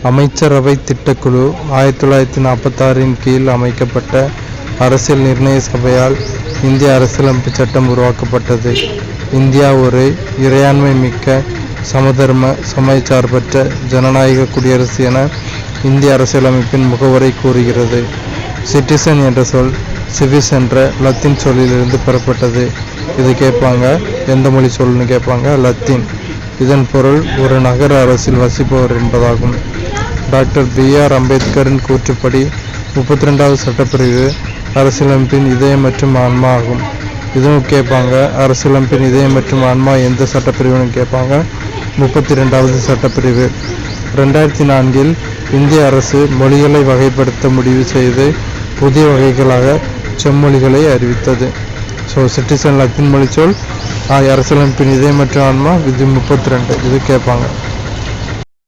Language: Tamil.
அமைச்சரவை திட்டக்குழு 1946 கீழ் அமைக்கப்பட்ட அரசியல் நிர்ணய சபையால் இந்திய அரசியலமைப்பு சட்டம் உருவாக்கப்பட்டது. இந்தியா ஒரு இறையாண்மை மிக்க சமதர்ம சமயச்சார்பற்ற ஜனநாயக குடியரசு என இந்திய அரசியலமைப்பின் முகவுரை கூறுகிறது. சிட்டிசன் என்ற சொல் சிவிஸ் என்ற லத்தீன் சொல்லிலிருந்து பெறப்பட்டது. இது கேட்பாங்க, எந்த மொழி சொல்லுன்னு கேட்பாங்க, லத்தீன். இதன் பொருள் ஒரு நகர அரசில் வசிப்பவர் என்பதாகும். Doctor B.R. அம்பேத்கரின் கூற்றுப்படி 32வது சட்டப்பிரிவு அரசியலமைப்பின் இதயம் மற்றும் ஆன்மா ஆகும். இதுவும் கேட்பாங்க, அரசியலமைப்பின் இதயம் மற்றும் ஆன்மா எந்த சட்டப்பிரிவுன்னு கேட்பாங்க, 32வது சட்டப்பிரிவு. 2004 இந்திய அரசு மொழிகளை வகைப்படுத்த முடிவு செய்து புதிய வகைகளாக செம்மொழிகளை அறிவித்தது. சிட்டிசன் லத்தீன் மொழி சொல், அரசியலமைப்பின் இதயம் மற்றும் ஆன்மா, இது 32. இது கேட்பாங்க.